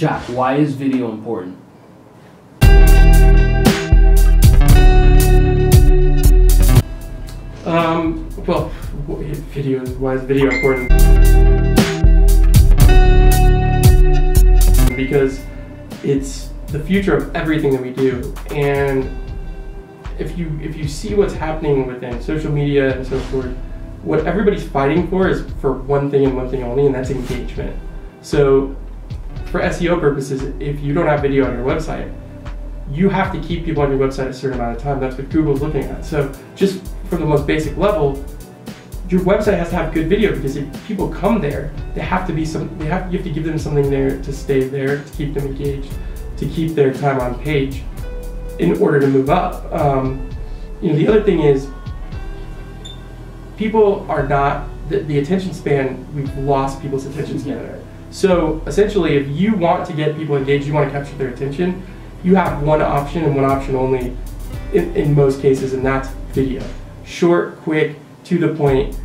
Jack, why is video important? Well, why is video important? Because it's the future of everything that we do, and if you see what's happening within social media and so forth, what everybody's fighting for is for one thing and one thing only, and that's engagement. So for SEO purposes, if you don't have video on your website, you have to keep people on your website a certain amount of time. That's what Google's looking at. So just from the most basic level, your website has to have good video, because if people come there, you have to give them something there to stay there, to keep them engaged, to keep their time on page in order to move up. The other thing is, people are not, the attention span, we've lost people's attention span. So essentially, if you want to get people engaged, you want to capture their attention, you have one option and one option only in most cases, and that's video. Short, quick, to the point,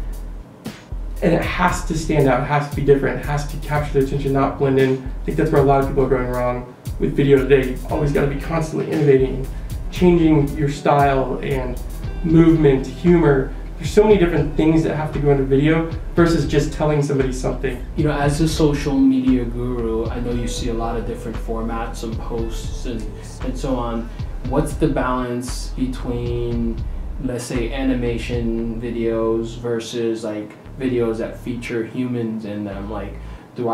and it has to stand out, it has to be different, it has to capture their attention, not blend in. I think that's where a lot of people are going wrong with video today. You've always got to be constantly innovating, changing your style and movement, humor. There's so many different things that have to go into video versus just telling somebody something. As a social media guru, I know you see a lot of different formats and posts and so on. What's the balance between, let's say, animation videos versus like videos that feature humans in them? How do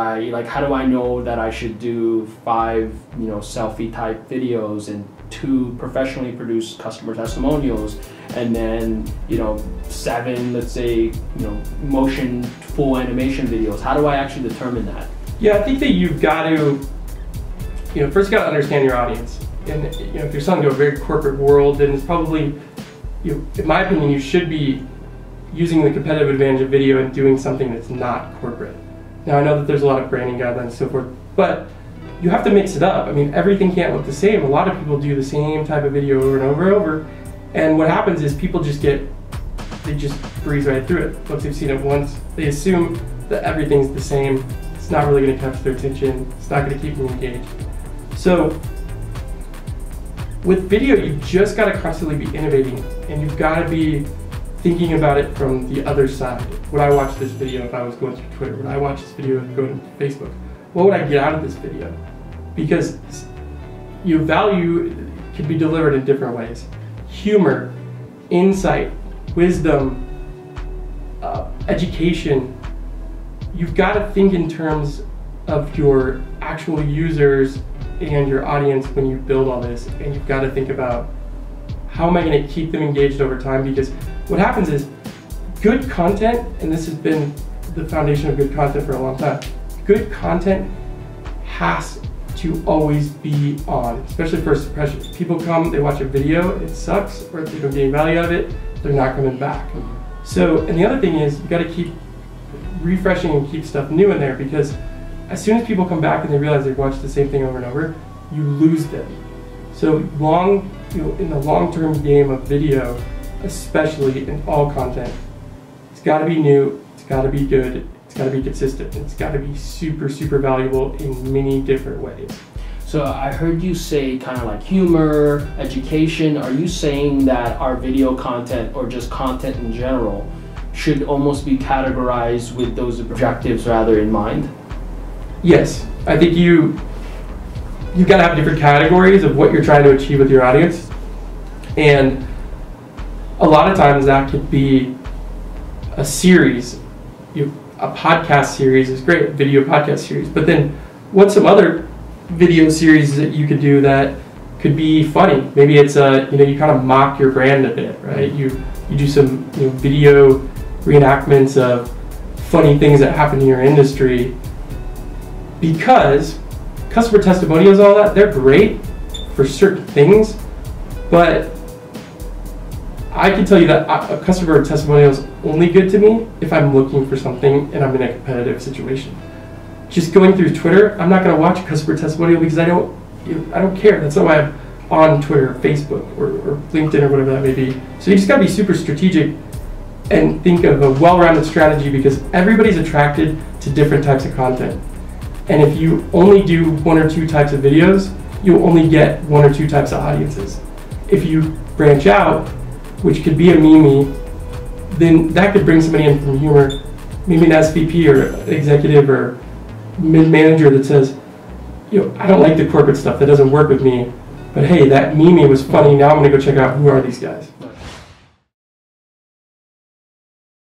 I know that I should do 5, selfie type videos and 2 professionally produced customer testimonials, and then 7, let's say, motion full animation videos? How do I actually determine that? Yeah, I think that you've got to, first you got to understand your audience. And if you're selling to a very corporate world, then it's probably, in my opinion, you should be using the competitive advantage of video and doing something that's not corporate. Now, I know that there's a lot of branding guidelines and so forth, but you have to mix it up. Everything can't look the same. A lot of people do the same type of video over and over and over, and what happens is people just breeze right through it. Once they've seen it once, they assume that everything's the same. It's not really going to capture their attention. It's not going to keep them engaged. So with video, you just got to constantly be innovating, and you've got to be thinking about it from the other side. Would I watch this video if I was going through Twitter? Would I watch this video if going to Facebook? What would I get out of this video? Because your value can be delivered in different ways. Humor, insight, wisdom, education. You've got to think in terms of your actual users and your audience when you build all this, and you've got to think about, how am I going to keep them engaged over time? Because what happens is, good content, and this has been the foundation of good content for a long time, good content has to always be on, especially first impression. People come, they watch a video, it sucks, or if they don't get any value out of it, they're not coming back. So, and the other thing is, you got to keep refreshing and keep stuff new in there, because as soon as people come back and they realize they've watched the same thing over and over, you lose them. So in the long-term game of video, especially in all content, it's got to be new, it's got to be good, it's got to be consistent, and it's got to be super, super valuable in many different ways. So I heard you say kind of like humor, education. Are you saying that our video content, or just content in general, should almost be categorized with those objectives rather in mind? Yes, I think you've got to have different categories of what you're trying to achieve with your audience, and a lot of times that could be a series. A podcast series is great, a video podcast series, but then what's some other video series that you could do that could be funny? Maybe it's you kind of mock your brand a bit, right? You do some video reenactments of funny things that happen in your industry, because customer testimonials and all that, they're great for certain things, but I can tell you that a customer testimonial is only good to me if I'm looking for something and I'm in a competitive situation. Just going through Twitter, I'm not going to watch a customer testimonial because I don't care. That's not why I'm on Twitter or Facebook or LinkedIn or whatever that may be. So you just got to be super strategic and think of a well-rounded strategy, because everybody's attracted to different types of content. And if you only do one or two types of videos, you'll only get one or two types of audiences. If you branch out, which could be a meme, then that could bring somebody in from humor, maybe an SVP or executive or mid-manager that says, I don't like the corporate stuff, that doesn't work with me, but hey, that meme was funny, now I'm gonna go check out who are these guys.